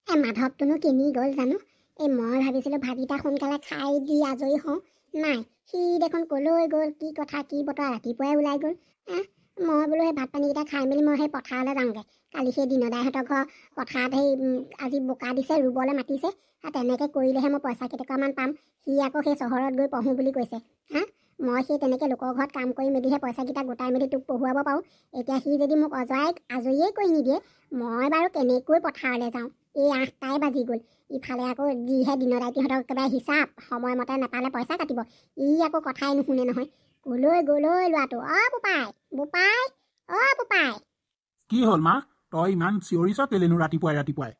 মাধৱটোনো কিনি গ'ল জানো। মই ভাবিছিলোঁ ভাতকেইটা সোনকালে খাই দি আজৰি হওঁ, নাই সি দেখোন ক'লৈ গ'ল, কি কথা কি বতৰা, ৰাতিপুৱাই ওলাই গ'ল। মই বোলো সেই ভাত পানীকেইটা খাই মেলি মই সেই পথাৰলৈ যাওঁগৈ। কালি সেই দিনদাইহঁতৰ ঘৰ পথাৰত সেই আজি বোকা দিছে, ৰুবলৈ মাতিছে, তেনেকৈ কৰিলেহে মই পইচা কেইটকামান পাম। সি আকৌ সেই চহৰত গৈ পঢ়োঁ বুলি কৈছে। মই সেই তেনেকৈ লোকৰ ঘৰত কাম কৰি মেলিহে পইচাকেইটা গোটাই মেলি তোক পঢ়ুৱাব পাৰোঁ। এতিয়া সি যদি মোক আজৰিয়ে কৰি নিদিয়ে, মই বাৰু কেনেকৈ পথাৰলৈ যাওঁ। এই 8টাই বাজি গ'ল। ইফালে আকৌ যিহে দিনদাইহঁতক একেবাৰে হিচাপ, সময়মতে নাপালে পইচা কাটিব। আকৌ কথাই নুশুনে নহয়। ক'লৈ গ'লৈ ল'ৰাটো। বোপাই বোপাই বোপাই। কি হ'ল মা, তই ইমান চিঞৰিছ কেলেনো ৰাতিপুৱাই?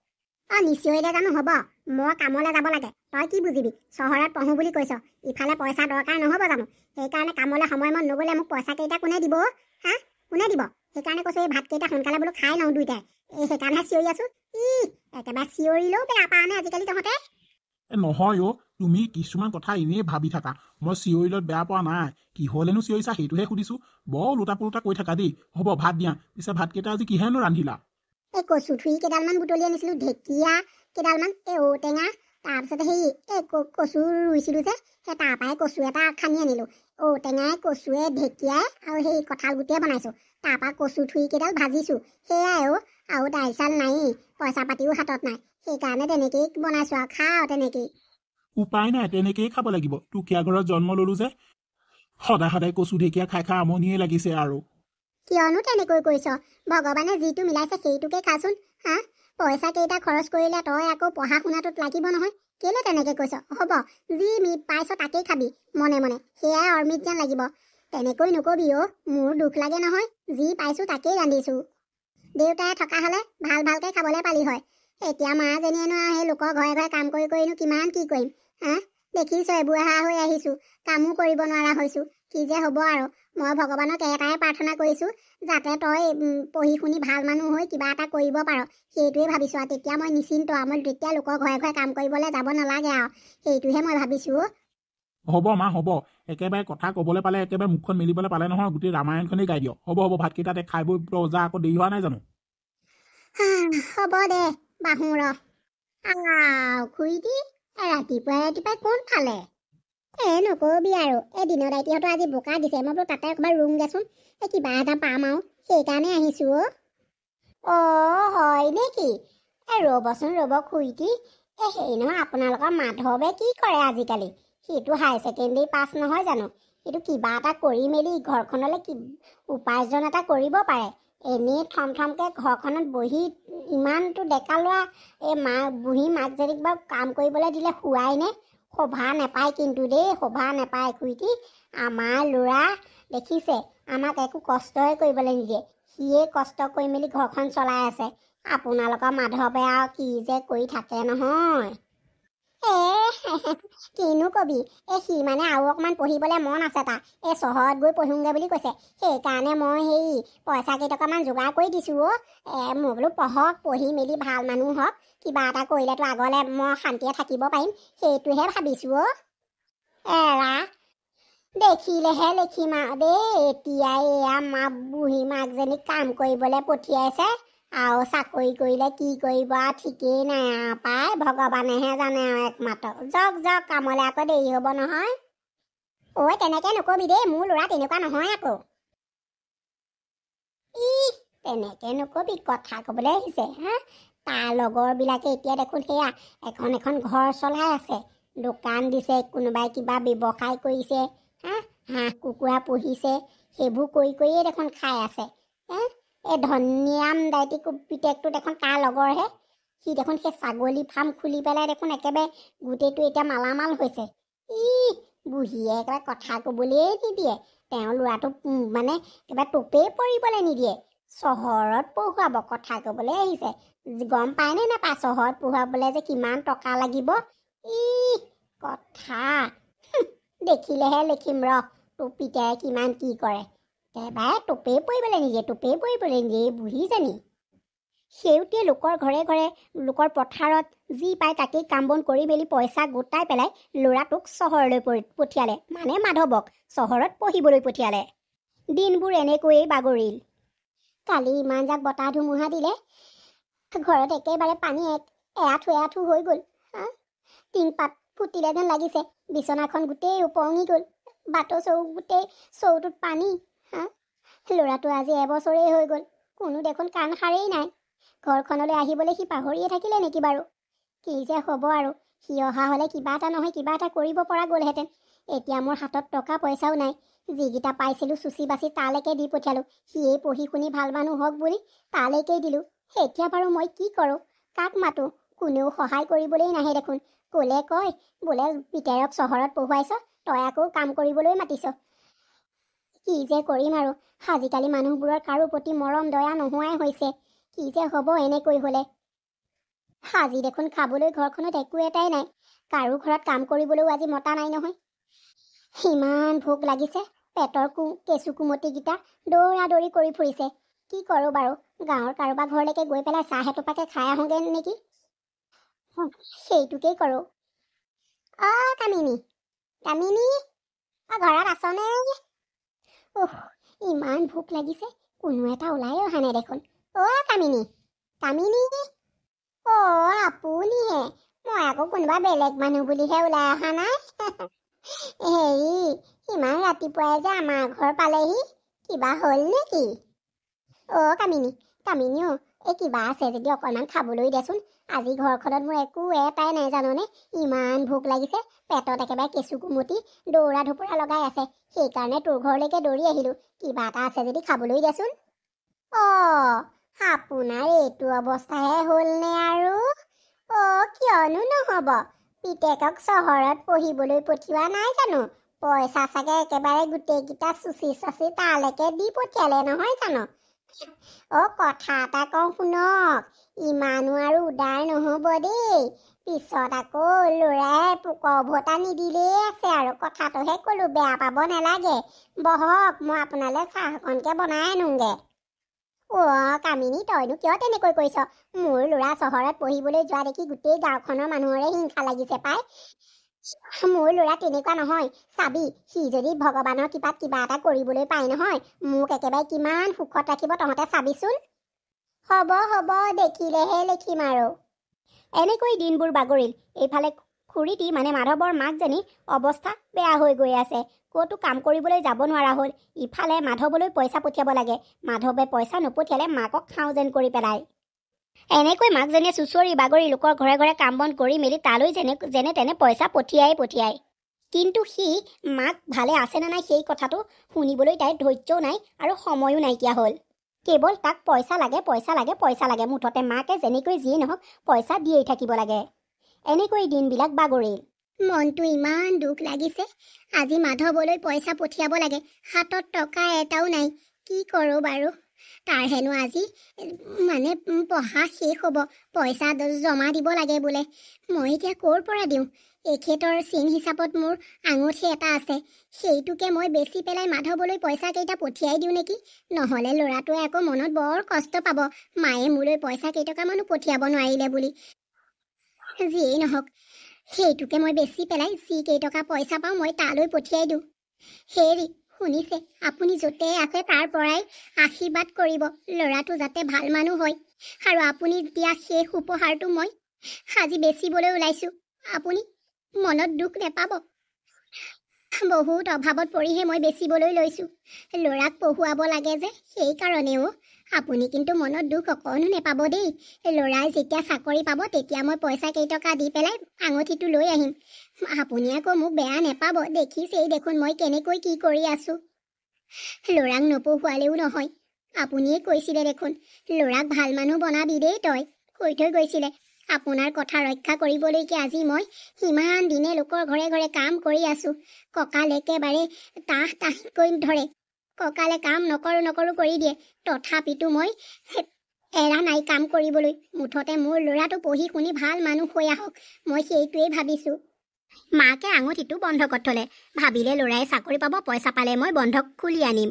নিশ্চয়তে জানো হ'ব, মই কামলৈ যাব লাগে। তই কি বুজিবি, চহৰত পঢ়োঁ বুলি কৈছ, ইফালে পইচা দৰকাৰ নহ'ব জানো? সেইকাৰণে কামলৈ সময়মত নগ'লে মোক পইচাকেইটা কোনে দিব? কোনে দিব? সেইকাৰণে কৈছোঁ এই ভাতকেইটা সোনকালে বোলো খাই লওঁ দুইটাই। সেইকাৰণেহে চিঞৰি আছোঁ। একেবাৰে চিঞৰিলেও বেয়া পাওঁনে আজিকালি তহঁতে? নহয় তুমি কিছুমান কথা এনেই ভাবি থাকা। মই চিঞৰিলত বেয়া পোৱা নাই, কি হ'লেনো চিঞৰিছা সেইটোহে সুধিছোঁ। বৰ ওলোটা পোলোটা কৈ থাকা দেই। হ'ব ভাত দিয়া, পিছে ভাতকেইটা আজি কিহেনো ৰান্ধিলা? কচু থুৰি কেইডালমান বুটলি আনিছিলোঁ, ঢেকীয়া কেইডালমান, ঔটেঙা, তাৰপিছতে কচু ৰুইছিলোঁ যে, সেই তাৰপৰাই কচু এটা খানি আনিলোঁ। ঔটেঙাই কচুৱে ঢেকীয়াই আৰু সেই কঁঠাল গুটিয়ে বনাইছোঁ। তাৰপৰা কচু থুৰি কেইডাল ভাজিছোঁ, সেয়াই আৰু দাইল চাল নায়েই, পইচা পাতিও হাতত নাই। সেইকাৰণে তেনেকেই বনাইছোঁ আৰু খা আৰু তেনেকেই। উপায় নাই, তেনেকেই খাব লাগিব। দুখীয়া ঘৰত জন্ম ল'লো যে, সদায় কচু ঢেকীয়া খাই আমনিয়ে লাগিছে আৰু। কিয়নো তেনেকৈ কৰিছ? ভগৱানে যিটো মিলাইছে সেইটোকে খাচোন। পইচা কেইটা খৰচ কৰিলে তই আকৌ পঢ়া শুনাটোত লাগিব নহয়। কেলে তেনেকৈ কৈছ? হ'ব, যি পাইছ তাকেই খাবি মনে মনে, সেয়াই অমৃত যেন লাগিব। তেনেকৈ নকবি মোৰ দুখ লাগে নহয়। যি পাইছোঁ তাকেই ৰান্ধিছোঁ। দেউতাই থকা হ'লে ভালকৈ খাবলৈ পালি হয়। এতিয়া মাজনীয়েনো সেই লোকৰ ঘৰে ঘৰে কাম কৰিনো কিমান কি কৰিম? দেখিছই বুঢ়া হৈ আহিছোঁ, কামো কৰিব নোৱাৰা হৈছোঁ। কি যে হ'ব আৰু। মই ভগৱানক এটাই প্ৰাৰ্থনা কৰিছোঁ, যাতে তই পঢ়ি শুনি ভাল মানুহ হৈ কিবা এটা কৰিব পাৰ। সেইটোৱে ভাবিছোঁ আৰু। তেতিয়া মই নিশ্চিন্ত, মই তেতিয়া লোকৰ ঘৰে ঘৰে কাম কৰিবলৈ যাব নালাগে আৰু। সেইটোহে মই ভাবিছোঁ। হ'ব মা হ'ব, একেবাৰে কথা ক'বলৈ পালে, একেবাৰে মুখখন মেলিবলৈ পালে নহয় গোটেই ৰামায়ণখনেই গাই দিয়ক। হ'ব ভাতকেইটাতে খাই বৈ ৰজা, আকৌ দেৰি হোৱা নাই জানো? হ'ব দে বাহু ৰ। খুৰীটি ৰাতিপুৱাই কোন ফালে? নকবি আৰু, দিনদাইহঁতৰ আজি বোকা দিছে। মই বোলো তাতে অকণমান ৰুমগেচোন, কিবা এটা পাম আৰু, সেইকাৰণে আহিছোঁ। হয় নেকি? ৰ'বচোন খুৰীটি। হেৰি নহয়, আপোনালোকৰ মাধৱে কি কৰে আজিকালি? সিটো হাই ছেকেণ্ডেৰী পাছ নহয় জানো? সিটো কিবা এটা কৰি মেলি ঘৰখনলৈ উপাৰ্জন এটা কৰিব পাৰে। এনেই থমথমকৈ ঘৰখনত বহি ইমানটো ডেকা ল'ৰা, বুঢ়ী মাকজনীক বাৰু কাম কৰিবলৈ দিলে শুৱাইনে? শোভা নাপায় কিন্তু দেই, শোভা নাপায় খুৰীটি। আমাৰ ল'ৰা দেখিছে, আমাক একো কষ্টই কৰিবলৈ নিদিয়ে। সিয়ে কষ্ট কৰি মেলি ঘৰখন চলাই আছে। আপোনালোকৰ মাধৱে আৰু কি যে কৰি থাকে নহয়। কিনো কবি, সি মানে আৰু অকণমান পঢ়িবলৈ মন আছে তাৰ। চহৰত গৈ পঢ়োংগে বুলি কৈছে। সেইকাৰণে মই পইচা কেইটকামান যোগাৰ কৰি দিছোঁ। মই বোলো পঢ়ক, পঢ়ি মেলি ভাল মানুহ হওক, কিবা এটা কৰিলেতো আগলৈ মই শান্তিয়ে থাকিব পাৰিম। সেইটোহে ভাবিছোঁ। এৰা দেখিলেহে লিখিম আৰু দেই। এতিয়াই এয়া বুঢ়ী মাকজনীক কাম কৰিবলৈ পঠিয়াইছে, আৰু চাকৰি কৰিলে কি কৰিব আৰু ঠিকেই নাই আৰু পাই। ভগৱানেহে জানে আৰু একমাত্ৰ। যাওক কামলৈ, আকৌ দেৰি হ'ব নহয়। তেনেকৈ নকবি দেই, মোৰ ল'ৰা তেনেকুৱা নহয় আকৌ। তেনেকৈ নকবি, কথা ক'বলৈ আহিছে। তাৰ লগৰবিলাকে এতিয়া দেখোন সেয়া এখন ঘৰ চলাই আছে, দোকান দিছে, কোনোবাই কিবা ব্যৱসায় কৰিছে, হাঁহ কুকুৰা পুহিছে। সেইবোৰ কৰিয়ে দেখোন খাই আছে। ধনিৰাম দাইটি পিতেকটো দেখোন তাৰ লগৰহে। সি দেখোন সেই ছাগলী ফাৰ্ম খুলি পেলাই দেখোন একেবাৰে গোটেইটো এতিয়া মালামাল হৈছে। বুঢ়ীয়ে একেবাৰে কথা ক'বলৈয়ে নিদিয়ে। তেওঁৰ ল'ৰাটোক মানে একেবাৰে টোপেই পৰিবলৈ নিদিয়ে। চহৰত পঢ়ুৱাব, কথা ক'বলৈ আহিছে। গম পায়নে নাপায় চহৰত পঢ়ুৱাবলৈ যে কিমান টকা লাগিব? কথা দেখিলেহে লিখিম ৰ, তোৰ পিতাই কিমান কি কৰে। একেবাৰে টোপেই পৰিবলৈ নিদিয়ে বুঢ়ীজনী। সেউতীয়ে লোকৰ ঘৰে ঘৰে, লোকৰ পথাৰত যি পায় তাকেই কাম বন কৰি মেলি পইচা গোটাই পেলাই ল'ৰাটোক চহৰলৈ পঠিয়ালে, মানে মাধৱক চহৰত পঢ়িবলৈ পঠিয়ালে। দিনবোৰ এনেকৈয়ে বাগৰিল। কালি ইমান যাক বতাহ ধুমুহা দিলে, ঘৰত একেবাৰে পানী এআঠু হৈ গ'ল। টিংপাত ফুটিলে যেন লাগিছে। বিচনাখন গোটেই উপঙি গ'ল। বাটৰ গোটেই চৌটোত পানী। ল'ৰাটো আজি এবছৰেই হৈ গ'ল, কোনো দেখোন কাণ সাৰেই নাই। ঘৰখনলৈ আহিবলৈ সি পাহৰিয়ে থাকিলে নেকি বাৰু? কি যে হ'ব আৰু, সি অহা হ'লে কিবা এটা নহয় কিবা এটা কৰিব পৰা গ'লহেঁতেন। এতিয়া মোৰ হাতত টকা পইচাও নাই। যিকেইটা পাইছিলোঁ চুচি বাচি তালৈকে দি পঠিয়ালোঁ। সিয়েই পঢ়ি শুনি ভাল মানুহ হওক বুলি তালৈকেই দিলোঁ। এতিয়া বাৰু মই কি কৰোঁ? কাক মাতোঁ? কোনেও সহায় কৰিবলৈ নাহে দেখোন। ক'লে কয় বোলে পিতেৰক চহৰত পঢ়ুৱাইছ, তই আকৌ কাম কৰিবলৈ মাতিছ। কি যে কৰিম আৰু, আজিকালি মানুহবোৰৰ কাৰো প্ৰতি মৰম দয়া নোহোৱাই হৈছে। কি যে হ'ব এনেকৈ হ'লে। আজি দেখোন খাবলৈ ঘৰখনত একো এটাই নাই। কাৰো ঘৰত কাম কৰিবলৈও আজি মতা নাই নহয়। ইমান ভোক লাগিছে। পেটৰ কেঁচু কুমতিকেইটা দৌৰা দৌৰি কৰি ফুৰিছে। কি কৰোঁ বাৰু, গাঁৱৰ কাৰোবাৰ ঘৰলৈকে গৈ পেলাই চাহ এটোপাকে খাই আহোঁগৈ নেকি? সেইটোকেই কৰোঁ। কামিনী, কামিনী, ঘৰত আছনে? ইমান ভোক লাগিছে, কোনো এটা ওলাই অহা নাই দেখোন। কামিনী, কামিনী, আপুনিহে। মই আকৌ কোনোবা বেলেগ মানুহ বুলিহে ওলাই অহা নাই। হেৰি, ইমান ৰাতিপুৱাই যে আমাৰ ঘৰ পালেহি, কিবা হ'ল নেকি? কামিনী, কামিনী এই কিবা আছে যদি অকণমান খাবলৈ দেচোন। আজি ঘৰখনত মোৰ একো এটাই নাই জাননে। ইমান ভোক লাগিছে, পেটত একেবাৰে কেঁচু কুমতি দৌৰা ধুপুৰা লগাই আছে। সেইকাৰণে তোৰ ঘৰলৈকে দৌৰি আহিলোঁ। কিবা এটা আছে যদি খাবলৈ দেচোন। আপোনাৰ এইটো অৱস্থাহে হ'লনে আৰু? কিয়নো নহ'ব, পিতেকক চহৰত পঢ়িবলৈ পঠিওৱা নাই জানো? পইচা চাগে একেবাৰে গোটেইকেইটা চুচি চাচি তালৈকে দি পঠিয়ালে নহয় জানো? কথা এটা কওঁ শুনক, ইমানো আৰু উদাৰ নহ'ব দেই। পিছত আকৌ ল'ৰাই পোকৰ উভতা নিদিলেই আছে আৰু। কথাটোহে ক'লোঁ, বেয়া পাব নালাগে। বহক, মই আপোনালৈ চাহকণকে বনাই আনোংগে। কামিনী, তইনো কিয় তেনেকৈ কৈছ? মোৰ ল'ৰা চহৰত পঢ়িবলৈ যোৱা দেখি গোটেই গাঁওখনৰ মানুহৰে হিংসা লাগিছে পাই। মোৰ ল'ৰা তেনেকুৱা নহয়। চাবি, সি যদি ভগৱানৰ কৃপাত কিবা এটা কৰিবলৈ পায় নহয়, মোক একেবাৰে কিমান সুখত ৰাখিব তহঁতে চাবিচোন। হ'ব, দেখিলেহে লিখিম আৰু। এনেকৈ দিনবোৰ বাগৰিল। এইফালে খুৰীটি মানে মাধৱৰ মাকজনী অৱস্থা বেয়া হৈ গৈ আছে। ক'তো কাম কৰিবলৈ যাব নোৱাৰা হ'ল। ইফালে মাধৱলৈ পইচা পঠিয়াব লাগে। মাধৱে পইচা নপঠিয়ালে মাকক খাওঁ যেন কৰি পেলায়। এনেকৈ মাকজনীয়ে চুচৰি বাগৰি লোকৰ ঘৰে ঘৰে কাম বন কৰি মেলি তালৈ যেনে তেনে পইচা পঠিয়াই। কিন্তু সি মাক ভালে আছেনে নাই সেই কথাটো শুনিবলৈ তাইৰ ধৈৰ্যও নাই আৰু সময়ো নাইকিয়া হ'ল। কেৱল তাক পইচা লাগে। মুঠতে মাকে যেনেকৈ যিয়েই নহওক পইচা দিয়েই থাকিব লাগে। এনেকৈ দিনবিলাক বাগৰিল। মনটো ইমান দুখ লাগিছে। আজি মাধৱলৈ পইচা পঠিয়াব লাগে, হাতত টকা এটাও নাই। কি কৰোঁ বাৰু? তাৰ হেনো আজি মানে পঢ়া শেষ হ'ব, পইচা জমা দিব লাগে বোলে। মই এতিয়া ক'ৰ পৰা দিওঁ? এখেতৰ চিন হিচাপত মোৰ আঙুঠি এটা আছে, সেইটোকে মই বেচি পেলাই মাধৱলৈ পইচা কেইটা পঠিয়াই দিওঁ নেকি? নহ'লে ল'ৰাটোৱে আকৌ মনত বৰ কষ্ট পাব, মায়ে মোলৈ পইচা কেইটকামানো পঠিয়াব নোৱাৰিলে বুলি। যিয়েই নহওক, সেইটোকে মই বেচি পেলাই যি কেইটকা পইচা পাওঁ মই তালৈ পঠিয়াই দিওঁ। হেৰি, শুনিছে? আপুনি য'তে আছে তাৰ পৰাই আশীৰ্বাদ কৰিব, ল'ৰাটো যাতে ভাল মানুহ হয়। আৰু আপুনি দিয়া শেষ উপহাৰটো মই আজি বেচিবলৈ ওলাইছোঁ। আপুনি মনত দুখ নেপাব। বহুত অভাৱত পৰিহে মই বেচিবলৈ লৈছোঁ। ল'ৰাক পঢ়ুৱাব লাগে যে, সেইকাৰণেও। আপুনি কিন্তু মনত দুখ অকণো নেপাব দেই। ল'ৰাই যেতিয়া চাকৰি পাব তেতিয়া মই পইচা কেইটকা দি পেলাই আঙুঠিটো লৈ আহিম। আপুনি আকৌ মোক বেয়া নেপাব। দেখিছেই দেখোন মই কেনেকৈ কি কৰি আছোঁ। ল'ৰাক নপঢ়ুৱালেও নহয়। আপুনিয়ে কৈছিলে দেখোন, ল'ৰাক ভাল মানুহ বনাবি দেই তই, কৈ থৈ গৈছিলে। আপোনাৰ কথা ৰক্ষা কৰিবলৈকে আজি মই সিমান দিনে লোকৰ ঘৰে ঘৰে কাম কৰি আছোঁ। কঁকাল একেবাৰে তাহ ধৰে। কঁকালে কাম নকৰোঁ কৰি দিয়ে। তথাপিতো মই এৰা নাই কাম কৰিবলৈ। মুঠতে মোৰ ল'ৰাটো পঢ়ি শুনি ভাল মানুহ হৈ আহক, মই সেইটোৱেই ভাবিছোঁ। মাকে আঙুঠিটো বন্ধকত থ'লে। ভাবিলে ল'ৰাই চাকৰি পাব, পইচা পালে মই বন্ধক খুলি আনিম।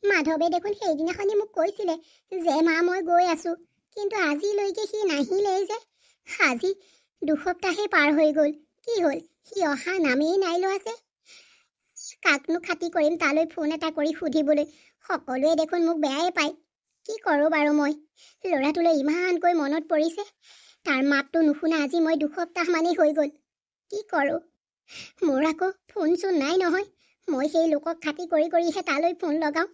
মাধৱে দেখোন সেইদিনাখনি মোক কৈছিলে যে মা মই গৈ আছোঁ, কিন্তু আজিলৈকে সি নাহিলেই যে। আজি 2 সপ্তাহে পাৰ হৈ গ'ল। কি হ'ল? সি অহা নামেই নাই লোৱা যে। কাকনো খাতি কৰিম তালৈ ফোন এটা কৰি সুধিবলৈ? সকলোৱে দেখোন মোক বেয়াই পায়। কি কৰোঁ বাৰু মই? ল'ৰাটোলৈ ইমানকৈ মনত পৰিছে। তাৰ মাতটো নুশুনা আজি মই 2 সপ্তাহ মানেই হৈ গ'ল। কি কৰোঁ? মোৰ আকৌ ফোন চোন নাই নহয়। মই সেই লোকক খাতি কৰি কৰিহে তালৈ ফোন লগাওঁ।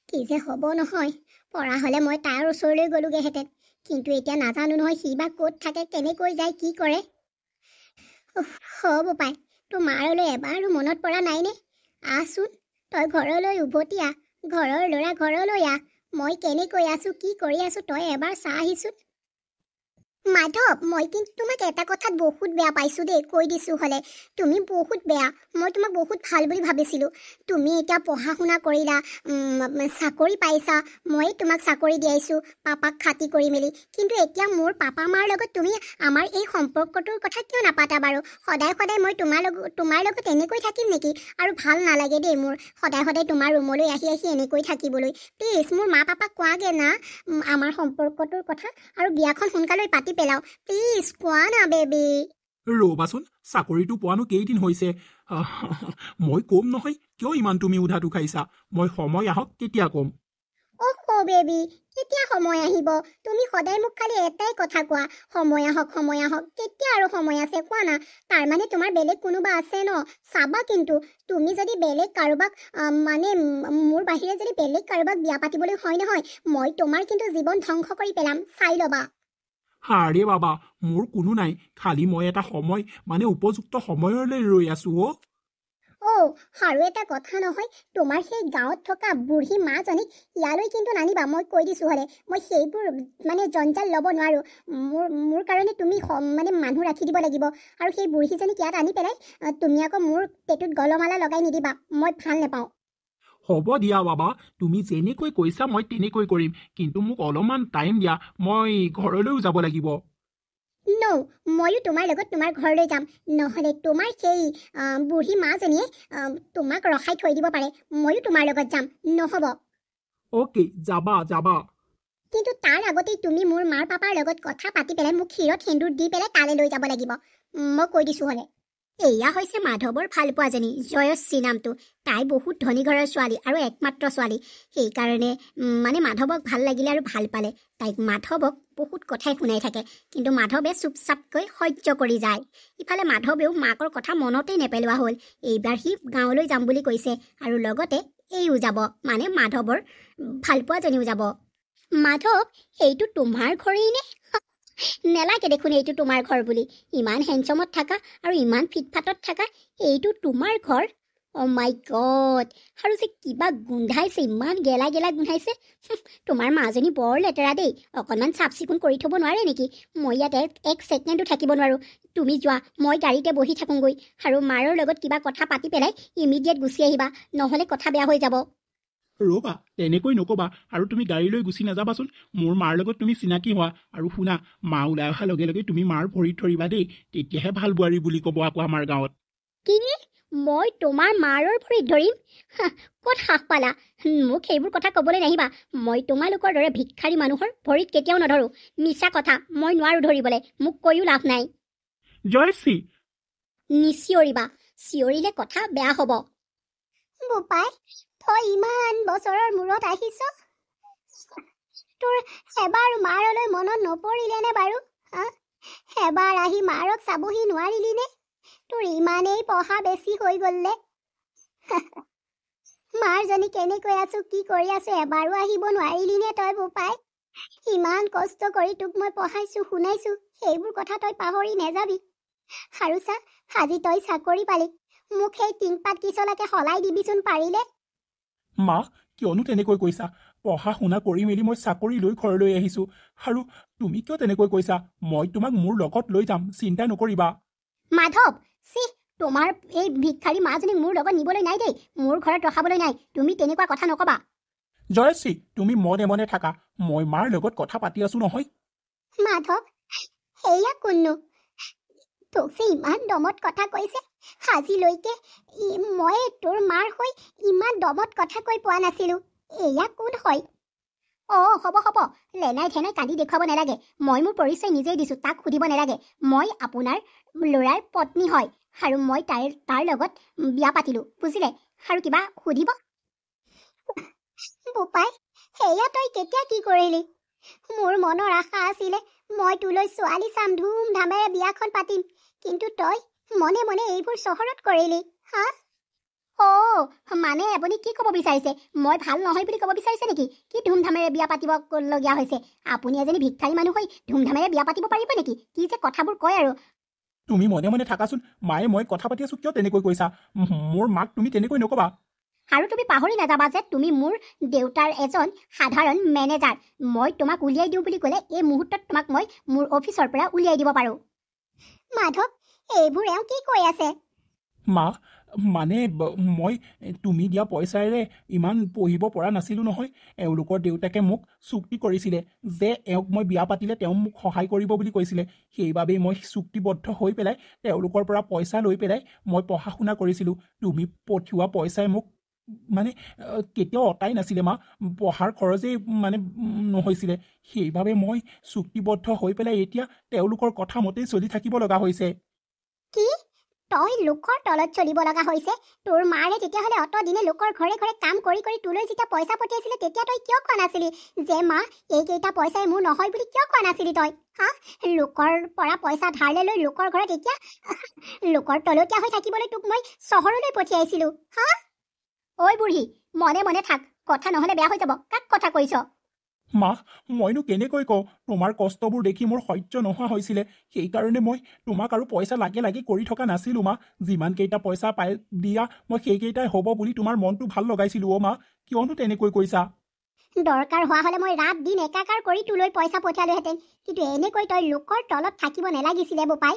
কি যে হ'ব নহয়। পৰা হ'লে মই তাৰ ওচৰলৈ গ'লোগেহেঁতেন। কিন্তু এতিয়া নাজানো নহয় সি বা ক'ত থাকে, কেনেকৈ যায়, কি কৰে। হ'ব পাই, তোমাৰলৈ এবাৰো মনত পৰা নাইনে? আহচোন, তই ঘৰলৈ উভতি আহ। ঘৰৰ ল'ৰা ঘৰলৈ আহ। মই কেনেকৈ আছো, কি কৰি আছো তই এবাৰ চাহ আহিছোন। মাধৱ, মই কিন্তু তোমাক এটা কথাত বহুত বেয়া পাইছোঁ দেই, কৈ দিছোঁ হ'লে। তুমি বহুত বেয়া। মই তোমাক বহুত ভাল বুলি ভাবিছিলোঁ। তুমি এতিয়া পঢ়া শুনা কৰিলা, চাকৰি পাইছা, মই তোমাক চাকৰি দিয়াইছোঁ পাপাক খাতি কৰি মেলি। কিন্তু এতিয়া মোৰ পাপা মাৰ লগত তুমি আমাৰ এই সম্পৰ্কটোৰ কথা কিয় নাপাতা বাৰু? সদায় সদায় মই তোমাৰ লগত এনেকৈ থাকিম নেকি? আৰু ভাল নালাগে দেই মোৰ সদায় সদায় তোমাৰ ৰুমলৈ আহি আহি এনেকৈ থাকিবলৈ। প্লিজ মোৰ মা পাপাক কোৱাগে না আমাৰ সম্পৰ্কটোৰ কথা, আৰু বিয়াখন সোনকালে পাতি পেলাও। প্লিজ কোৱা না বেবী। ৰ'বাচোন, চাকৰিটো পোৱানো কেইদিন হৈছে? মই কম নহয়, কিয় ইমান তুমি উধাটো খাইছা? মই সময় আহক কেতিয়া কম। অ' বেবী, কেতিয়া সময় আহিব? তুমি সদায় মোক খালি এটাই কথা কোৱা, সময় আহক সময় আহক। কেতিয়া আৰু সময় আছে কোৱা না? তাৰমানে তোমাৰ বেলেগ কোনোবা আছে ন? চাবা কিন্তু, তুমি যদি বেলেগ কাৰোবাক মানে মোৰ বাহিৰে যদি বেলেগ কাৰোবাক বিয়া পাতিবলৈ হয় নহয়, মই তোমাৰ কিন্তু জীৱন ধ্বংস কৰি পেলাম, চাই ল'বা। আৰে বাবা, মোৰ কোনো নাই, খালি মই এটা সময় মানে উপযুক্ত সময়লৈ ৰৈ আছো। আৰু এটা কথা নহয়, তোমাৰ সেই গাঁৱত থকা বুঢ়ী মাজনীক ইয়ালৈ কিন্তু নানিবা, মই কৈ দিছোঁ হ'লে। মই সেইবোৰ মানে জঞ্জাল ল'ব নোৱাৰোঁ। মোৰ কাৰণে তুমি মানে মানুহ ৰাখি দিব লাগিব। আৰু সেই বুঢ়ীজনীক ইয়াত আনি পেলাই তুমি আকৌ মোৰ পেটুত গলমালা লগাই নিদিবা, মই ভাল নাপাওঁ। হ'ব দিয়া বাবা, তুমি যেনেকৈ কৈছা মই তেনেকৈ কৰিম, কিন্তু মোক অলপমান টাইম দিয়া, মই ঘৰলৈও যাব লাগিব। ময়ো তোমাৰ লগত তোমাৰ ঘৰলৈ যাম, নহ'লে তোমাৰ সেই বুঢ়ী মাজনীয়ে তোমাক ৰখাই থৈ দিব পাৰে। ময়ো তোমাৰ লগত যাম, নহ'ব। অ'কে, যাবা যাবা। কিন্তু তাৰ আগতেই তুমি মোৰ মাৰ পাপাৰ লগত কথা পাতি পেলাই মোক ক্ষীৰত সেন্দুৰ দি পেলাই তালৈ লৈ যাব লাগিব, মই কৈ দিছোঁ হ'লে। এয়া হৈছে মাধৱৰ ভালপোৱাজনী, জয়শ্ৰী নামটো। তাই বহুত ধনী ঘৰৰ ছোৱালী আৰু একমাত্ৰ ছোৱালী। সেইকাৰণে মানে মাধৱক ভাল লাগিলে আৰু ভাল পালে। তাইক মাধৱক বহুত কথাই শুনাই থাকে, কিন্তু মাধৱে চুপচাপকৈ সহ্য কৰি যায়। ইফালে মাধৱেও মাকৰ কথা মনতেই নেপেলোৱা হ'ল। এইবাৰ সি গাঁৱলৈ যাম বুলি কৈছে, আৰু লগতে এইও যাব, মানে মাধৱৰ ভালপোৱাজনীও যাব। মাধৱ, এইটো তোমাৰ ঘৰেই নে? নেলাগে দেখোন এইটো তোমাৰ ঘৰ বুলি। ইমান হেণ্ডচমত থাকা আৰু ইমান ফিটফাটত থাকা, এইটো তোমাৰ ঘৰ? অ' মাই গড, আৰু যে কিবা গোন্ধাইছে, ইমান গেলা গেলা গোন্ধাইছে। তোমাৰ মাজনী বৰ লেতেৰা দেই, অকণমান চাফ চিকুণ কৰি থ'ব নোৱাৰে নেকি? মই ইয়াত এক ছেকেণ্ডো থাকিব নোৱাৰোঁ। তুমি যোৱা, মই গাড়ীতে বহি থাকোঁগৈ, আৰু মাৰৰ লগত কিবা কথা পাতি পেলাই ইমিডিয়েট গুচি আহিবা, নহ'লে কথা বেয়া হৈ যাব। ৰ'বা, তেনেকৈ নক'বা, আৰু তুমি গাড়ীলৈ গুচি নাযাবাচোন। মোৰ মাৰ লগত তুমি চিনাকি হোৱা, আৰু শুনা, মা ওলাই অহাৰ লগে লগে তুমি মাৰ ভৰিত ধৰিবা দেই, তেতিয়াহে ভাল বোৱাৰী বুলি ক'ব আকৌ আমাৰ গাঁৱত। কি? মই তোমাৰ মাৰৰ ভৰিত ধৰিম? ক'ত সাহ পালা? মোক সেইবোৰ কথা ক'বলৈ নাহিবা। মই তোমালোকৰ দৰে ভিক্ষাৰী মানুহৰ ভৰিত কেতিয়াও নধৰোঁ। মিছা কথা, মই নোৱাৰোঁ ধৰিবলৈ, মোক কৈও লাভ নাই। জয়শ্ৰী, নিচিঞৰিবা, চিঞৰিলে কথা বেয়া হ'ব। বোপাই, তই ইমান বছৰৰ মূৰত আহিছ, তোৰ এবাৰ মাৰলৈ মনত নপৰিলেনে বাৰু? এবাৰ আহি মাৰক চাবহি নোৱাৰিলিনে? তোৰ ইমানেই পঢ়া বেছি হৈ গ'লনে? মাৰজনী কেনেকৈ আছো, কি কৰি আছো, এবাৰো আহিব নোৱাৰিলিনে তই বোপাই? ইমান কষ্ট কৰি তোক মই পঢ়াইছো, শুনাইছো, সেইবোৰ কথা তই পাহৰি নেযাবি। আৰু চা, আজি তই চাকৰি পালি, মোক সেই টিংপাত কিচলাকে সলাই দিবিচোন পাৰিলে। মা, কিয়নো তেনেকৈ কৈছা? পঢ়া শুনা কৰি মেলি মই চাকৰি লৈ ঘৰলৈ আহিছোঁ, আৰু তুমি কিয় তেনেকৈ কৈছা? মই তোমাক মোৰ লগত লৈ যাম, চিন্তা নকৰিবা। মাধৱ, তোমাৰ এই ভিক্ষাৰী মাজনীক মোৰ লগত নিবলৈ নাই দেই, মোৰ ঘৰত ৰখাবলৈ নাই। তুমি তেনেকুৱা কথা নকবা। জয়শ্ৰী, তুমি মনে মনে থাকা, মই মাৰ লগত কথা পাতি আছো নহয়। মাধৱ, সেয়া কোননো? তোক যে ইমান দমত কথা কৈছে, আজিলৈকে মই তোৰ মাৰ হৈ ইমান দমত কথা কৈ পোৱা নাছিলো। এয়া কোন হয়? হ'ব, লেনাই ঠেনাই কান্দি দেখুৱাব নালাগে। মই মোৰ পৰিচয় নিজেই দিছোঁ, তাক সুধিব নালাগে। মই আপোনাৰ ল'ৰাৰ পত্নী হয়, আৰু মই তাৰ লগত বিয়া পাতিলোঁ, বুজিলে? আৰু কিবা সুধিব? বোপাই, সেয়া তই কেতিয়া কি কৰিলি? মোৰ মনৰ আশা আছিলে মই তোলৈ ছোৱালী চাম, ধুমধামেৰে বিয়াখন পাতিম, কিন্তু তই মনে মনে এইবোৰ চহৰত কৰিলি। হা? মানে আপুনি কি ক'ব বিচাৰিছে? মই ভাল নহয় বুলি ক'ব বিচাৰিছে নেকি? কি ধুমধামেৰে বিয়া পাতিবলগীয়া হৈছে? আপুনি এজনী ভিক্ষাৰী মানুহ হৈ ধুমধামেৰে বিয়া পাতিব পাৰিব নেকি? কি যে কথাবোৰ কয় আৰু। তুমি মনে মনে থাকাচোন। মায়ে মই কথা পাতি আছো, কিয় তেনেকৈ কৈছা? মোৰ মাক তুমি তেনেকৈ নকবা। আৰু তুমি পাহৰি নাযাবা যে তুমি মোৰ দেউতাৰ এজন সাধাৰণ মেনেজাৰ। মই তোমাক উলিয়াই দিওঁ বুলি ক'লে এই মুহূৰ্তত তোমাক মই মোৰ অফিচৰ পৰা উলিয়াই দিব পাৰোঁ। মাধৱ, এইবোৰ এওঁ কি কৈ আছে? মা, মানে মই তুমি দিয়া পইচাৰে ইমান পঢ়িব পৰা নাছিলোঁ নহয়। এওঁলোকৰ দেউতাকে মোক চুক্তি কৰিছিলে যে এওঁক মই বিয়া পাতিলে তেওঁ মোক সহায় কৰিব বুলি কৈছিলে। সেইবাবেই মই চুক্তিবদ্ধ হৈ পেলাই তেওঁলোকৰ পৰা পইচা লৈ পেলাই মই পঢ়া শুনা কৰিছিলোঁ। তুমি পঠিওৱা পইচাই মোক মানে কেতিয়াও অটাই নাছিলে মা। পঢ়াৰ খৰচেই মানে নহৈছিলে। সেইবাবে মই চুক্তিবদ্ধ হৈ পেলাই এতিয়া তেওঁলোকৰ কথা মতেই চলি থাকিব লগা হৈছে। কি? তই লোকৰ তলত চলিব লগা হৈছে? তোৰ মাৰে তেতিয়াহ'লে অতদিনে লোকৰ ঘৰে ঘৰে কাম কৰি কৰি তোলৈ যেতিয়া পইচা পঠিয়াইছিলে তেতিয়া তই কিয় কোৱা নাছিলি যে মা এইকেইটা পইচাই মোৰ নহয় বুলি? কিয় কোৱা নাছিলি তই? হা? লোকৰ পৰা পইচা ধাৰলৈ লৈ লোকৰ ঘৰত এতিয়া লোকৰ তলতীয়া হৈ থাকিবলৈ তোক মই চহৰলৈ পঠিয়াইছিলোঁ। হা? ঐ বুঢ়ী, মনে মনে থাক, কথা নহ'লে বেয়া হৈ যাব। কাক কথা কৈছ? মা, মইনো কেনেকৈ কওঁ? তোমাৰ কষ্টবোৰ দেখি মোৰ সহ্য নোহোৱা হৈছিলে। সেইকাৰণে মই তোমাক আৰু পইচা লাগে লাগে কৰি থকা নাছিলোঁ মা। যিমানকেইটা পইচা পাই দিয়া মই সেইকেইটাই হ'ব বুলি তোমাৰ মনটো ভাল লগাইছিলোঁ। অ' মা, কিয়নো তেনেকৈ কৈছা? দৰকাৰ হোৱা হ'লে মই ৰাত দিন একাকাৰ কৰি তোলৈ পইচা পঠিয়ালোহেঁতেন, কিন্তু এনেকৈ তই লোকৰ তলত থাকিব নালাগিছিলে বোপাই।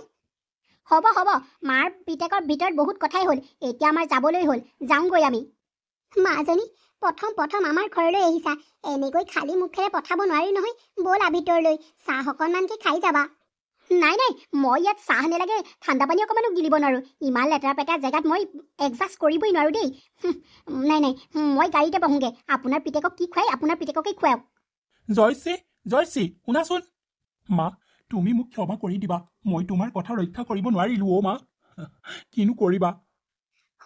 হ'ব হ'ব, মাৰ পিতেকৰ ভিতৰত বহুত কথাই হ'ল। এতিয়া আমাৰ যাবলৈ হ'ল, যাওঁগৈ আমি। মাজনী, প্ৰথম আমাৰ ঘৰলৈ আহিছা, এনেকৈ খালী মুখেৰে পঠাব নোৱাৰি নহয়। ব'লা ভিতৰলৈ, চাহ অকণমানকৈ খাই যাবা। নাই নাই, মই ইয়াত চাহ নেলাগে ঠাণ্ডা পানী অকণমানো গিলিব নোৱাৰোঁ। ইমান লেতেৰা পেতেৰা জেগাত মই এডজাষ্ট কৰিবই নোৱাৰোঁ দেই। নাই নাই, মই গাড়ীতে বহোঁগৈ। আপোনাৰ পিতেকক কি খুৱাই আপোনাৰ পিতেককে খুৱাওক। জয়শ্ৰী, শুনাচোন। মা, তুমি মোক ক্ষমা কৰি দিবা। মই তোমাৰ কথা ৰক্ষা কৰিব নোৱাৰিলোঁ। অ' মা, কিনো কৰিবা।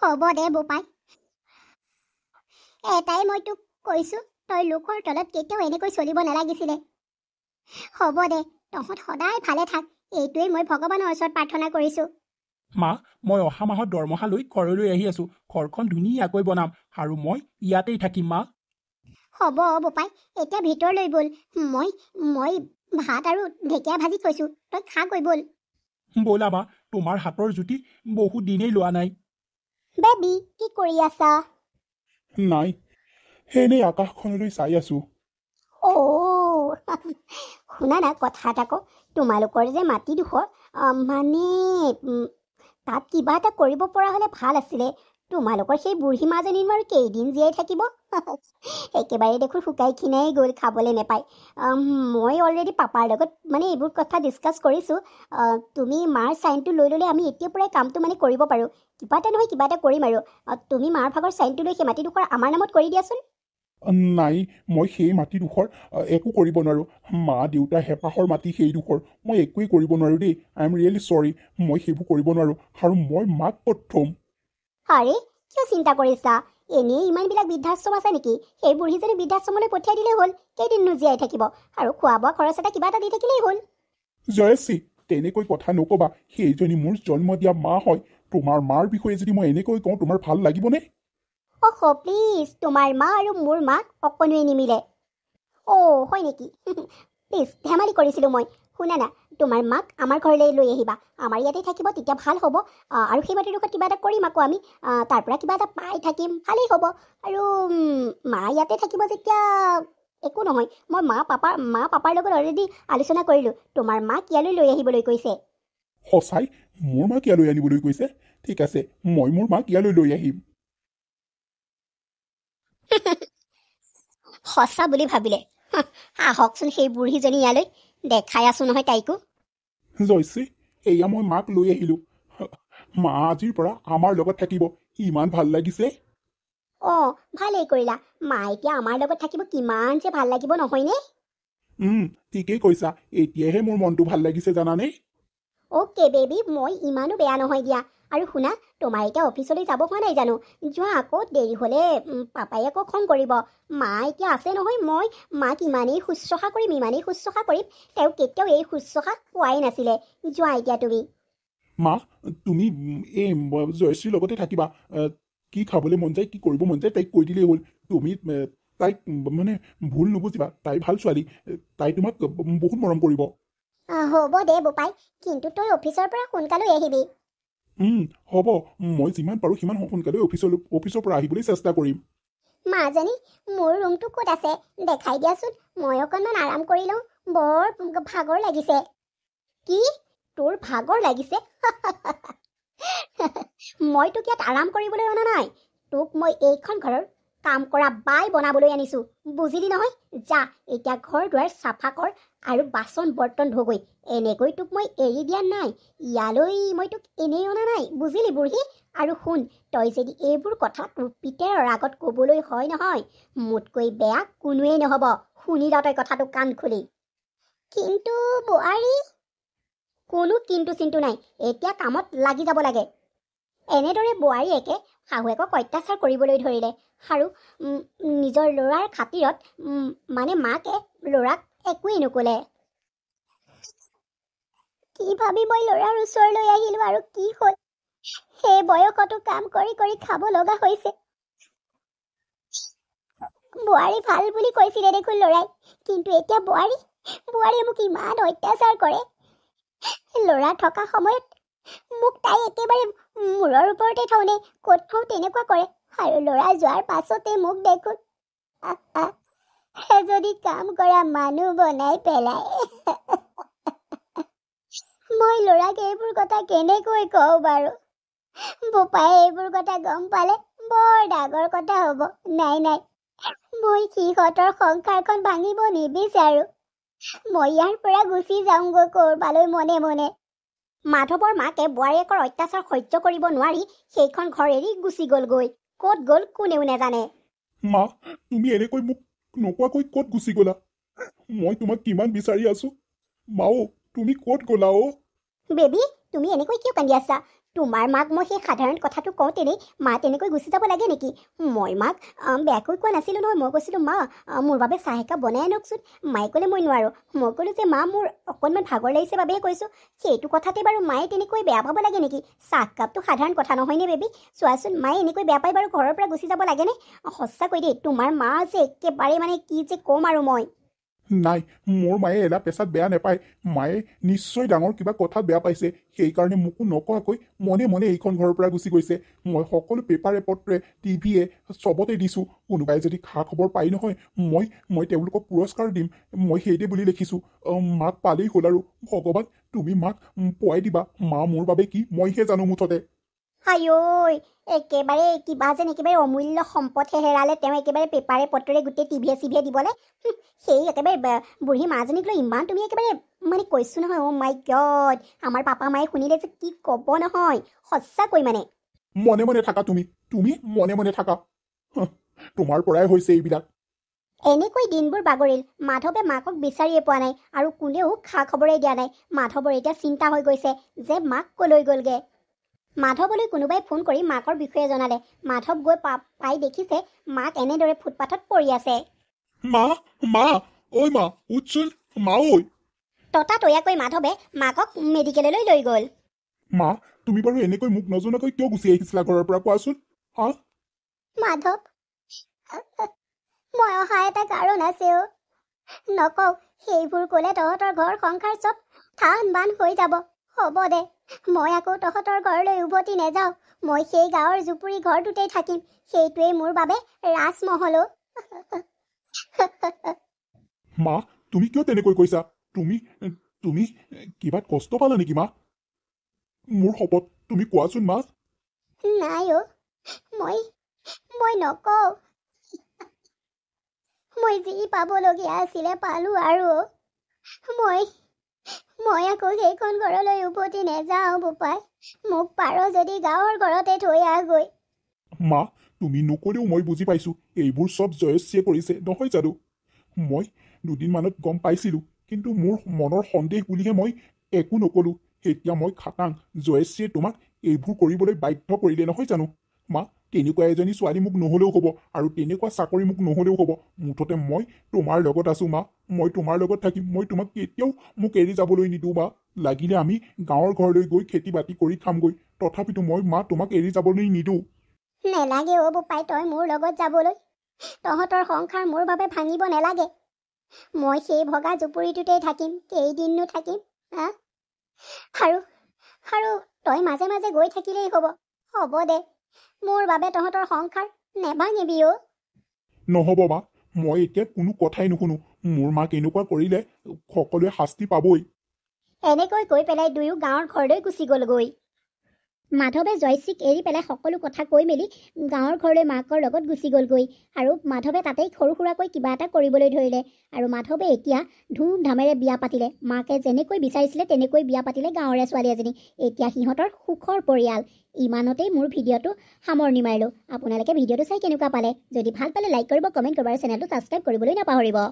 হ'ব দে বোপাই, এটাই মই তোক কৈছোঁ, তই লোকৰ তলত কেতিয়াও এনেকৈ চলিব নালাগিছিলে। হ'ব দে, তহঁত সদায় ভালে থাক, এইটোৱেই মই ভগৱানৰ ওচৰত প্ৰাৰ্থনা কৰিছোঁ। মা, মই অহা মাহত দৰমহা লৈ ঘৰলৈ আহি আছোঁ। ঘৰখন ধুনীয়াকৈ বনাম আৰু মই ইয়াতেই থাকিম মা। হ'ব বোপাই, এতিয়া ভিতৰলৈ ব'ল। মই ভাত আৰু ঢেকীয়া ভাজি থৈছোঁ, তই খাগৈ ব'ল। ব'লা মা, তোমাৰ হাতৰ জুতি বহুত দিনেই লোৱা নাই। বেবী, কি কৰি আছা? নাই, এনেই আকাশখনলৈ চাই আছোঁ। শুনা না, কথা এটা কওঁ। তোমালোকৰ যে মাটিডোখৰ মানে তাত কিবা এটা কৰিব পৰা হ'লে ভাল আছিলে। তোমালোকৰ সেই বুঢ়ী মাজনীনো আৰু কেইদিন জীয়াই থাকিব? একেবাৰে দেখোন শুকাই ক্ষীণাই গ'ল, খাবলৈ নেপায়। মই অলৰেডি পাপাৰ লগত মানে এইবোৰ কথা ডিছকাছ কৰিছোঁ। তুমি মাৰ চাইনটো লৈ ল'লে আমি এতিয়াৰ পৰাই কামটো মানে কৰিব পাৰোঁ। কিবা এটা নহয় কিবা এটা কৰিম আৰু। তুমি মাৰ ভাগৰ চাইনটো লৈ সেই মাটিডোখৰ আমাৰ নামত কৰি দিয়াচোন। নাই, মই সেই মাটিডোখৰ একো কৰিব নোৱাৰোঁ। মা দেউতা হেঁপাহৰ মাটি সেইডোখৰ, মই একোৱেই কৰিব নোৱাৰোঁ দেই। আই এম ৰিয়েলি চৰি, মই সেইবোৰ কৰিব নোৱাৰোঁ। আৰু মই মাক ক'ত থ'ম? আৰে, কিয় চিন্তা কৰিছা? এনেই ইমানবিলাক বৃদ্ধাশ্ৰম আছে নেকি? সেই বুঢ়ীজনী বৃদ্ধাশ্ৰমলৈ পঠিয়াই দিলেই হ'ল। কেইদিননো জীয়াই থাকিব? আৰু খোৱা বোৱা খৰচ এটা কিবা এটা দি থাকিলেই হ'ল। জয়শ্ৰী, তেনেকৈ কথা নক'বা। সেইজনী মোৰ জন্ম দিয়া মা হয়। তোমাৰ মাৰ বিষয়ে যদি মই এনেকৈ কওঁ, তোমাৰ ভাল লাগিবনে? প্লিজ, তোমাৰ মা আৰু মোৰ মা অকণোৱেই নিমিলে। হয় নেকি? প্লিজ, ধেমালি কৰিছিলোঁ মই। শুনা না, তোমাৰ মাক আমাৰ ঘৰলৈ লৈ আহিবা। আমাৰ ইয়াতে থাকিব, তেতিয়া ভাল হ'ব। আৰু সেই মাটিডোখৰত কিবা এটা কৰিম আকৌ আমি। তাৰ পৰা কিবা এটা পাই থাকিম, ভালেই হ'ব। আৰু মা ইয়াতে থাকিব যেতিয়া একো নহয়। মই মা পাপাৰ লগত অলৰেডি আলোচনা কৰিলোঁ। তোমাৰ মাক ইয়ালৈ লৈ আহিবলৈ কৈছে। সঁচাই? মোৰ মাক ইয়ালৈ আনিবলৈ কৈছে? ঠিক আছে, মই মোৰ মাক ইয়ালৈ লৈ আহিম। সঁচা বুলি ভাবিলে। আহকচোন সেই বুঢ়ীজনী ইয়ালৈ, দেখাই আছোঁ নহয় তাইকো। জয়শ্ৰী, এয়া মই মাক লৈ আহিলোঁ। মা আজিৰ পৰা আমাৰ লগত থাকিব। ইমান ভাল লাগিছে। ভালেই কৰিলা। মা এতিয়া আমাৰ লগত থাকিব, কিমান যে ভাল লাগিব নহয়নে? ঠিকেই কৈছা। এতিয়াহে মোৰ মনটো ভাল লাগিছে জানানে? অ'কে বেবী, মই ইমানো বেয়া নহয় দিয়া। আৰু শুনা, তোমাৰ এতিয়া অফিচলৈ যাব হোৱা নাই জানো? যোৱা আকৌ, দেৰি হ'লে পাপাই আকৌ খং কৰিব। মা এতিয়া আছে নহয়, মই মাক ইমানেই শুশ্ৰূষা কৰিম, তেওঁ কেতিয়াও এই শুশ্ৰূষা পোৱাই নাছিলে। যোৱা এতিয়া তুমি। মা, তুমি এই জয়শ্ৰীৰ লগতে থাকিবা। কি খাবলৈ মন যায়, কি কৰিব মন যায় তাইক কৈ দিলেই হ'ল। তুমি তাইক মানে ভুল নুবুজিবা, তাই ভাল ছোৱালী। তাই তোমাক বহুত মৰম কৰিব। হ'ব দে বোপাই, কিন্তু তই অফিচৰ পৰা সোনকালে আহিবি। হ'ব, মই যিমান পাৰোঁ সিমান সোনকালে অফিচৰ পৰা আহিবলৈ চেষ্টা কৰিম। মাজনী, মোৰ ৰুমটো ক'ত আছে দেখাই দিয়াচোন, মই অকণমান আৰাম কৰি লওঁ। বৰ ভাগৰ লাগিছে। কি? তোৰ ভাগৰ লাগিছে? মই তোক ইয়াত আৰাম কৰিবলৈ অনা নাই। তোক মই এইখন ঘৰৰ কাম কৰা বাই বনাবলৈ আনিছোঁ, বুজিলি নহয়? যা এতিয়া ঘৰ দুৱাৰ চাফা কৰ আৰু বাচন বৰ্তন ধুগৈ। এনেকৈ তোক মই এৰি দিয়া নাই। ইয়ালৈ মই তোক এনেই অনা নাই, বুজিলি বুঢ়ী? আৰু শুন, তই যদি এইবোৰ কথা তোৰ পিতেৰৰ আগত ক'বলৈ হয় নহয়, মোতকৈ বেয়া কোনোৱেই নহ'ব। শুনি ল তই কথাটো কাণ খুলি। কিন্তু বোৱাৰী? কোনো কিন্তু চিন্তু নাই, এতিয়া কামত লাগি যাব লাগে। এনেদৰে বোৱাৰীয়েকে শাহুৱেকক অত্যাচাৰ কৰিবলৈ ধৰিলে আৰু নিজৰ ল'ৰাৰ খাতিৰত মানে মাকে ল'ৰাক একোৱেই নক'লে। কি ভাবি মই ল'ৰাৰ ওচৰলৈ আহিলোঁ আৰু কি হ'ল? সেই বয়সতো কাম কৰি কৰি খাব লগা হৈছে। বোৱাৰী ভাল বুলি কৈছিলে দেখোন ল'ৰাই, কিন্তু এতিয়া বোৱাৰীয়ে মোক ইমান অত্যাচাৰ কৰে। ল'ৰা থকা সময়ত মোক তাই একেবাৰে মূৰৰ ওপৰতে থওঁনে ক'ত থওঁ তেনেকুৱা কৰে, আৰু ল'ৰা যোৱাৰ পাছতে মোক দেখোন যদি কাম কৰা মানুহ বনাই পেলাই। মই ল'ৰাক এইবোৰ কথা কেনেকৈ কওঁ বাৰু? বোপায়ে এইবোৰ কথা গম পালে বৰ ডাঙৰ কথা হ'ব। নাই, মই সিহঁতৰ সংসাৰখন ভাঙিব নিবিচাৰোঁ। মই ইয়াৰ পৰা গুচি যাওঁগৈ ক'ৰবালৈ মনে মনে। মাধৱৰ মাকে বোৱাৰীয়েকৰ অত্যাচাৰ সহ্য কৰিব নোৱাৰি সেইখন ঘৰ এৰি গুচি গ'লগৈ। ক'ত গ'ল কোনেও নেজানে। মা, তুমি এনেকৈ মোক নোকোৱাকৈ ক'ত গুচি গ'লা? মই তোমাক কিমান বিচাৰি আছো। মাও, তুমি ক'ত গ'লা অ'? বেবী, তুমি এনেকৈ কিয় কান্দি আছা? তোমাৰ মাক মই সেই সাধাৰণ কথাটো কওঁতেনেই মা তেনেকৈ গুচি যাব লাগে নেকি? মই মাক বেয়াকৈ কোৱা নাছিলোঁ নহয়। মই কৈছিলোঁ, মা মোৰ বাবে চাহ একাপ বনাই আনকচোন। মায়ে ক'লে মই নোৱাৰোঁ। মই ক'লোঁ যে মা মোৰ অকণমান ভাগৰ লাগিছে বাবেহে কৈছোঁ। সেইটো কথাতে বাৰু মায়ে তেনেকৈ বেয়া পাব লাগে নেকি? চাহকাপটো সাধাৰণ কথা নহয়নে বেবী? চোৱাচোন, মায়ে এনেকৈ বেয়া পাই বাৰু ঘৰৰ পৰা গুচি যাব লাগেনে? সঁচাকৈ দেই, তোমাৰ মা যে একেবাৰে মানে কি যে ক'ম আৰু মই। নাই, মোৰ মায়ে এলা পেচাত বেয়া নাপায়। মায়ে নিশ্চয় ডাঙৰ কিবা কথাত বেয়া পাইছে, সেইকাৰণে মোকো নকোৱাকৈ মনে মনে এইখন ঘৰৰ পৰা গুচি গৈছে। মই সকলো পেপাৰে পত্ৰে টিভিয়ে চবতে দিছোঁ। কোনোবাই যদি খা খবৰ পাই নহয়, মই তেওঁলোকক পুৰস্কাৰ দিম। মই সেইদে বুলি লিখিছোঁ। মাক পালেই হ'ল আৰু। ভগৱান, তুমি মাক পোৱাই দিবা। মা মোৰ বাবে কি মইহে জানো মুঠতে। হাইঐ, একেবাৰে কিবা যেন একেবাৰে অমূল্য সম্পদহে হেৰালে তেওঁ একেবাৰে পেপাৰে পত্ৰৰে গোটেই টিভিয়ে চিভিয়ে দিবলৈ। সেই একেবাৰে বুঢ়ী মাজনীক লৈ ইমান তুমি একেবাৰে মানে কৈছোঁ নহয়। অ' মাই গড, আমাৰ পাপা মায়ে শুনিলে যে কি ক'ব নহয়, সঁচাকৈ মানে। মনে মনে থাকা তুমি মনে মনে থাকা। তোমাৰ পৰাই হৈছে এইবিলাক। এনেকৈ দিনবোৰ বাগৰিল। মাধৱে মাকক বিচাৰিয়ে পোৱা নাই আৰু কোনেও খা খবৰেই দিয়া নাই। মাধৱৰ এতিয়া চিন্তা হৈ গৈছে যে মাক ক'লৈ গ'লগে। মাধৱলৈ কোনোবাই ফোন কৰি মাকৰ বিষয়ে জনালে। মাধৱ গৈ পাই দেখিছে মাক এনেদৰে ফুটপাথত পৰি আছে। মা, ঐ মা, উঠচোন, মা ঐ। ততাতৈয়াকৈ মাধৱে মাকক মেডিকেললৈ লৈ গ'ল। মা, তুমি বাৰু এনেকৈ মোক নজনাকৈ কিয় গুচি আহিছিলা ঘৰৰ পৰা, কোৱাচোন? হা? মাধৱ, মই অহা এটা কাৰণ আছে অ'। নকওঁ, সেইবোৰ ক'লে তহঁতৰ ঘৰ সংসাৰ চব থান বান হৈ যাব। হ'ব দে, মই আকৌ তহঁতৰ ঘৰলৈ উভতি নেযাওঁ। মই সেই গাঁৱৰ জুপুৰি ঘৰটোতেই থাকিম। সেইটোৱেই মোৰ বাবে ৰাজমহল অ'। মা, তুমি কিয় তেনেকৈ কৈছা? তুমি কিবাত কষ্ট পালা নেকি মা? মোৰ শপত, তুমি কোৱাচোন মা। নাই অ', মই নকওঁ। মই যি পাবলগীয়া আছিলে পালোঁ আৰু। মই আকৌ সেইখন ঘৰলৈ উভতি নেযাওঁ বোপাই। মোক পাৰ যদি গাঁৱৰ ঘৰতে থৈ আহগৈ। মা, তুমি নকলেও মই বুজি পাইছোঁ। এইবোৰ চব জয়শ্ৰীয়ে কৰিছে, নহয় জানো? মই দুদিনমানত গম পাইছিলোঁ, কিন্তু মোৰ মনৰ সন্দেহ বুলিহে মই একো নকলোঁ। এতিয়া মই খাটাং, জয়শ্ৰীয়ে তোমাক এইবোৰ কৰিবলৈ বাধ্য কৰিলে নহয় জানো মা তেনেকুৱা এজনী ছোৱালী মোক নহ'লেও হ'ব আৰু তেনেকুৱা চাকৰি মোক নহ'লেও হ'ব মুঠতে মই তোমাৰ লগত আছোঁ মা মই তোমাৰ লগত থাকিম মই তোমাক কেতিয়াও মোক এৰি যাবলৈ নিদিওঁ মা লাগিলে আমি গাঁৱৰ ঘৰলৈ গৈ খেতি বাতি কৰি খামগৈ তথাপিতো মই মা তোমাক এৰি যাবলৈ নিদিওঁ নেলাগে অ' বোপাই তই মোৰ লগত যাবলৈ তহঁতৰ সংসাৰ মোৰ বাবে ভাঙিব নেলাগে মই সেই ভগা জুপুৰিটোতেই থাকিম কেইদিননো থাকিম হা আৰু তই মাজে মাজে গৈ থাকিলেই হ'ব দে মোৰ বাবে তহঁতৰ সংসাৰ নেভাঙিবি অ' নহ'ব মা মই এতিয়া কোনো কথাই নুশুনো মোৰ মাক এনেকুৱা কৰিলে সকলোৱে শাস্তি পাবই এনেকৈ কৈ পেলাই দুয়ো গাঁৱৰ ঘৰলৈ গুচি গ'লগৈ মাধৱে জয়শ্ৰীক এৰি পেলাই সকলো কথা কৈ মেলি গাঁৱৰ ঘৰলৈ মাকৰ লগত গুচি গ'লগৈ আৰু মাধৱে তাতেই সৰু সুৰাকৈ কিবা এটা কৰিবলৈ ধৰিলে আৰু মাধৱে এতিয়া ধুমধামেৰে বিয়া পাতিলে মাকে যেনেকৈ বিচাৰিছিলে তেনেকৈ বিয়া পাতিলে গাঁৱৰে ছোৱালী এজনী এতিয়া সিহঁতৰ সুখৰ পৰিয়াল ইমানতেই মোৰ ভিডিঅ'টো সামৰণি মাৰিলোঁ আপোনালোকে ভিডিঅ'টো চাই কেনেকুৱা পালে যদি ভাল পালে লাইক কৰিব কমেণ্ট কৰিব আৰু চেনেলটো ছাবস্ক্ৰাইব কৰিবলৈ নাপাহৰিব